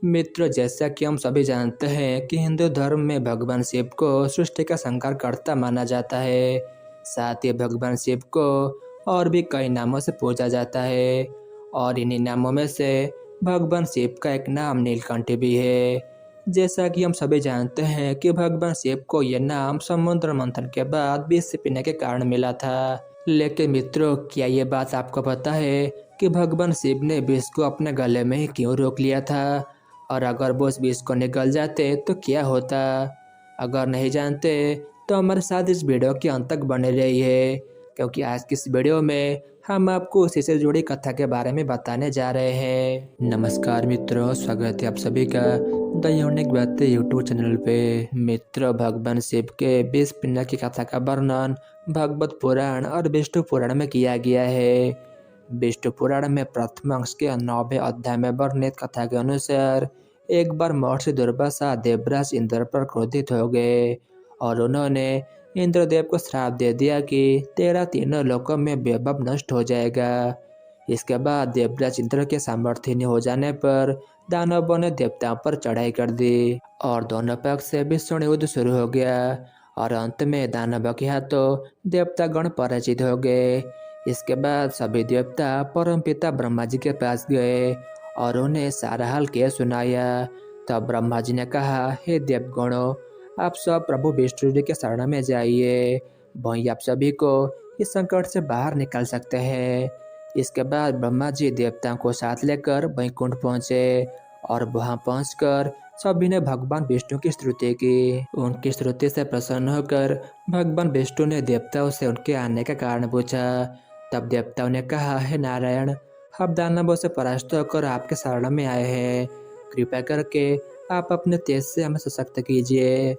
मित्र, जैसा कि हम सभी जानते हैं कि हिंदू धर्म में भगवान शिव को सृष्टि का संहारकर्ता माना जाता है। साथ ही भगवान शिव को और भी कई नामों से पूजा जाता है और इन्हीं नामों में से भगवान शिव का एक नाम नीलकंठ भी है। जैसा कि हम सभी जानते हैं कि भगवान शिव को यह नाम समुद्र मंथन के बाद विष पीने के कारण मिला था। लेकिन मित्रों, क्या ये बात आपको पता है कि भगवान शिव ने विष को अपने गले में ही क्यों रोक लिया था? और अगर वो उस विष को निगल जाते तो क्या होता? अगर नहीं जानते तो हमारे साथ इस वीडियो के अंत तक बने रहिए, क्योंकि आज की इस वीडियो में हम आपको उसी से जुड़ी कथा के बारे में बताने जा रहे हैं। नमस्कार मित्रों, स्वागत है आप सभी का द यूनिक बातें यूट्यूब चैनल पे। मित्र, भगवान शिव के विष पिंड की कथा का वर्णन भगवत पुराण और विष्णु पुराण में किया गया है। विष्णु पुराण में प्रथम अंश के 9वें अध्याय में वर्णित कथा के अनुसार एक बार महर्षि दुर्वासा देवराज इंद्र पर क्रोधित हो गए और उन्होंने इंद्रदेव को श्राप दे दिया कि तेरा तीनों लोकों में वैभव नष्ट हो जाएगा। इसके बाद देवराज इंद्र के सामर्थ्य हो जाने पर दानवों ने देवताओं पर चढ़ाई कर दी और दोनों पक्ष से भीषण युद्ध शुरू हो गया और अंत में दानवों के हाथों देवता गण पराजित हो गए। इसके बाद सभी देवता परमपिता ब्रह्मा जी के पास गए और उन्हें सारा हाल कह सुनाया। तब ब्रह्मा जी ने कहा, हे देवगणों, आप सब प्रभु विष्णु जी के शरण में जाइए, वहीं आप सभी को इस संकट से बाहर निकाल सकते हैं। इसके बाद ब्रह्मा जी देवताओं को साथ लेकर वैकुंठ पहुंचे और वहां पहुंचकर सभी ने भगवान विष्णु की स्तुति की। उनकी स्तुति से प्रसन्न होकर भगवान विष्णु ने देवताओं से उनके आने का कारण पूछा। तब देवताओं ने कहा, हे नारायण, हम दानवों से परास्त होकर आपके शरण में आए हैं, कृपा करके आप अपने तेज से हमें सशक्त कीजिए।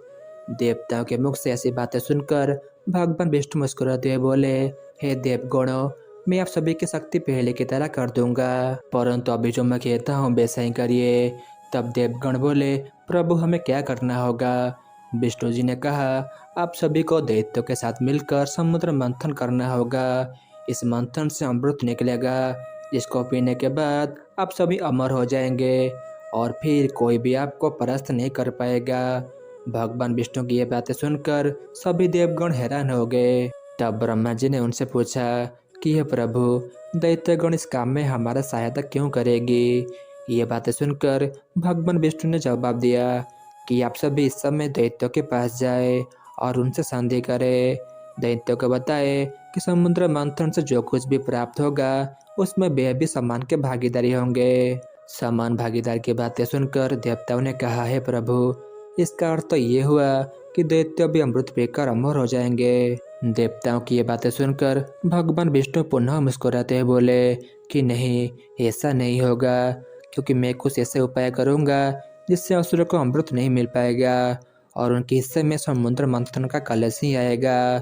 देवताओं के मुख से ऐसी बातें सुनकर भगवान विष्णु मुस्कुराते हुए बोले, हे देवगणों, मैं आप सभी की शक्ति पहले की तरह कर दूंगा, परंतु अभी जो मैं कहता हूँ वैसा ही करिए। तब देवगण बोले, प्रभु, हमें क्या करना होगा? विष्णु जी ने कहा, आप सभी को दैत्यों के साथ मिलकर समुद्र मंथन करना होगा। इस मंथन से अमृत निकलेगा, जिसको पीने के बाद आप सभी अमर हो जाएंगे और फिर कोई भी आपको परास्त नहीं कर पाएगा। भगवान विष्णु की ये बातें सुनकर सभी देवगण हैरान हो गए। तब ब्रह्मा जी ने उनसे पूछा कि हे प्रभु, दैत्यगण इस काम में हमारा सहायता क्यों करेगी? ये बातें सुनकर भगवान विष्णु ने जवाब दिया कि आप सभी इस समय दैत्यों के पास जाए और उनसे संधि करें। दैत्यों को बताए कि समुद्र मंथन से जो कुछ भी प्राप्त होगा उसमें वे भी समान के भागीदारी होंगे। समान भागीदार की बातें सुनकर देवताओं ने कहा, हे प्रभु, इसका अर्थ तो ये हुआ कि दैत्य भी अमृत पीकर अमर हो जाएंगे। देवताओं की ये बातें सुनकर भगवान विष्णु पुनः मुस्कुराते हुए बोले कि नहीं, ऐसा नहीं होगा, क्योंकि मैं कुछ ऐसे उपाय करूंगा जिससे असुरों को अमृत नहीं मिल पाएगा और उनके हिस्से में समुद्र मंथन का कलश ही आएगा।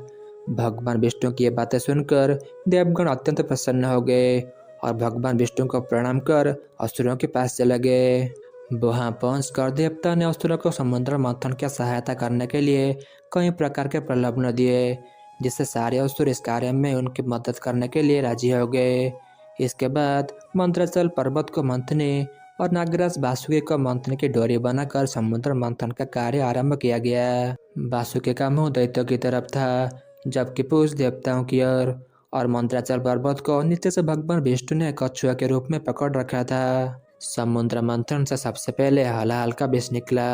भगवान विष्णु की ये बातें सुनकर देवगण अत्यंत प्रसन्न हो गए और भगवान विष्णु को प्रणाम कर असुरों के पास चले गए। वहां पहुंचकर देवता ने असुरों को समुद्र मंथन की सहायता करने के लिए कई प्रकार के प्रलोभन दिए, जिससे सारे असुर इस कार्य में उनकी मदद करने के लिए राजी हो गए। इसके बाद मंत्राचल पर्वत को मंथने और नागराज वासुकी को मंथन की डोरी बनाकर समुद्र मंथन का कार्य आरंभ किया गया। वासुकी का मुंह दैत्यों की तरफ था, जबकि पूछ देवताओं की ओर, और मंत्राचल पर्वत को नीचे से भगवान विष्णु ने कछुआ के रूप में पकड़ रखा था। समुद्र मंथन से सबसे पहले हलाहल का विष निकला।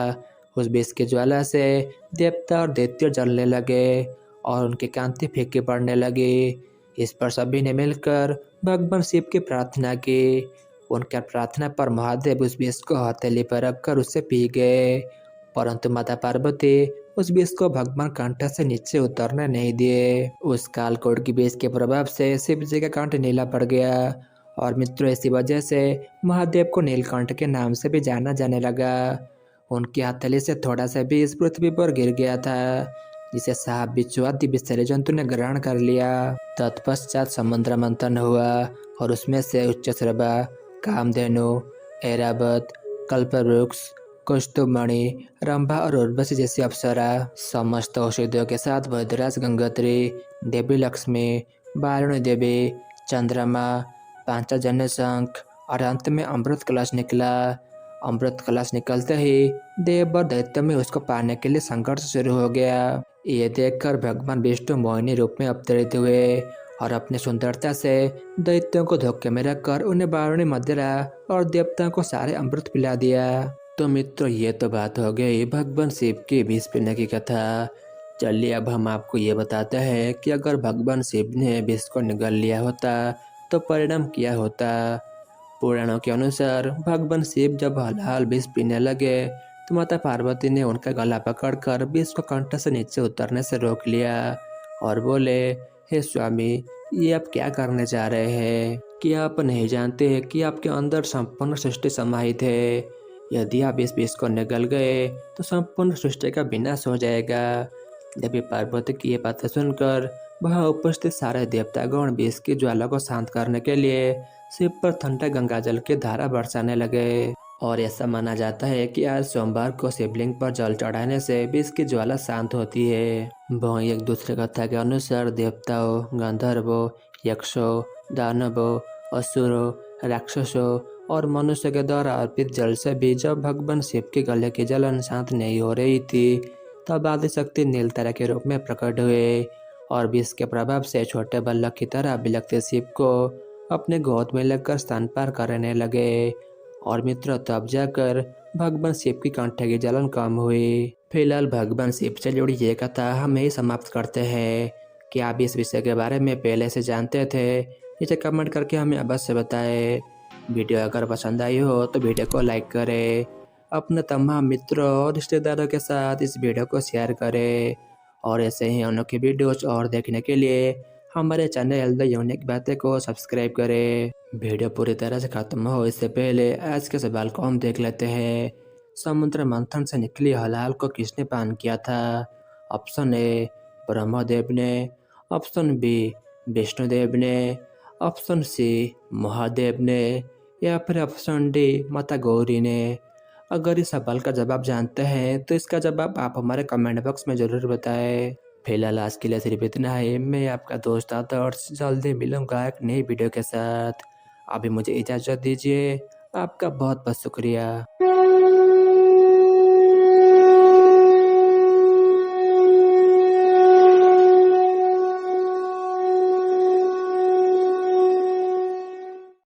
उस विष की ज्वाला से देवता और दैत्य जलने लगे और उनकी कांति फीकी पड़ने लगी। इस पर सभी ने मिलकर भगवान शिव की प्रार्थना की। उनकी प्रार्थना पर महादेव उस विष को हथेली पर रखकर उससे पी गए, परंतु माता पार्वती उस विष को भगवान कंठ से नीचे उतरने नहीं दिए। उस कालकोट की विष के प्रभाव से शिव जी का कंठ नीला पड़ गया और मित्रों, इसी वजह से महादेव को नीलकंठ के नाम से भी जाना जाने लगा। उनकी हथेली से थोड़ा सा विष पृथ्वी पर गिर गया था, जिसे सांप, बिच्छू आदि विषैले जंतु ने ग्रहण कर लिया। तत्पश्चात समुद्र मंथन हुआ और उसमें से उच्चश्रवा, कामधेनु, ऐरावत, कल्पवृक्ष, कौस्तुभमणि, रंभा और उर्वशी जैसी अप्सरा, समस्त औषधियों के साथ वैद्यराज गंगोत्री, देवी लक्ष्मी, वारुणी देवी, चंद्रमा, पांचजन्य शंख और अंत में अमृत कलश निकला। अमृत कलश निकलते ही देव और दैत्य में उसको पाने के लिए संघर्ष शुरू हो गया। ये देखकर भगवान विष्णु मोहिनी रूप में अवतरित हुए और अपनी सुंदरता से दैत्यों को धोखे में रखकर उन्हें बारूणी मदिरा और देवताओं को सारे अमृत पिला दिया। तो मित्रों, ये तो बात हो गई भगवान शिव की विष पीने की कथा। चलिए अब हम आपको ये बताते हैं कि अगर भगवान शिव ने विष को निगल लिया होता तो परिणाम क्या होता। पुराणों के अनुसार भगवान शिव जब हलाल विष पीने लगे तो माता पार्वती ने उनका गला पकड़कर विष को कंठ से नीचे उतरने से रोक लिया और बोले, हे स्वामी, ये आप क्या करने जा रहे हैं? क्या आप नहीं जानते कि आपके अंदर संपूर्ण सृष्टि समाहित है? यदि आप इस विष को निगल गए तो संपूर्ण सृष्टि का विनाश हो जाएगा। देवी पार्वती की ये बातें सुनकर वहाँ उपस्थित सारे देवतागण विष की ज्वाला को शांत करने के लिए शिव पर ठंडे गंगाजल की धारा बरसाने लगे। और ऐसा माना जाता है कि आज सोमवार को शिवलिंग पर जल चढ़ाने से विष की ज्वाला शांत होती है। वहीं एक दूसरे कथा के अनुसार देवताओं, गंधर्वों, यक्षों, दानवों, असुरों, राक्षसों और मनुष्य के द्वारा अर्पित जल से भी जब भगवान शिव के गले की जलन शांत नहीं हो रही थी तब आदिशक्ति नीलतारा के रूप में प्रकट हुए और विष के प्रभाव से छोटे बल्लभ की तरह बिलखते शिव को अपने गोद में लेकर स्तन पार करने लगे। और मित्रों, तब जाकर भगवान शिव की कंठ की जलन कम हुई। फिलहाल भगवान शिव से जुड़ी ये कथा हम यही समाप्त करते हैं। क्या आप इस विषय के बारे में पहले से जानते थे? इसे कमेंट करके हमें अवश्य बताएं। वीडियो अगर पसंद आई हो तो वीडियो को लाइक करें, अपने तमाम मित्रों और रिश्तेदारों के साथ इस वीडियो को शेयर करें और ऐसे ही अनोखे वीडियोज और देखने के लिए हमारे चैनल द यूनिक बातें को सब्सक्राइब करें। वीडियो पूरी तरह से खत्म हो इससे पहले आज के सवाल को हम देख लेते हैं। समुद्र मंथन से निकली हलाल को किसने पान किया था? ऑप्शन ए ब्रह्मदेव ने, ऑप्शन बी विष्णुदेव ने, ऑप्शन सी महादेव ने या फिर ऑप्शन डी माता गौरी ने। अगर इस सवाल का जवाब जानते हैं तो इसका जवाब आप हमारे कमेंट बॉक्स में ज़रूर बताएं। फिलहाल आज के लिए सिर्फ इतना है। मैं आपका दोस्त आदर्श जल्दी मिलूंगा एक नई वीडियो के साथ। अभी मुझे इजाज़त दीजिए। आपका बहुत बहुत शुक्रिया।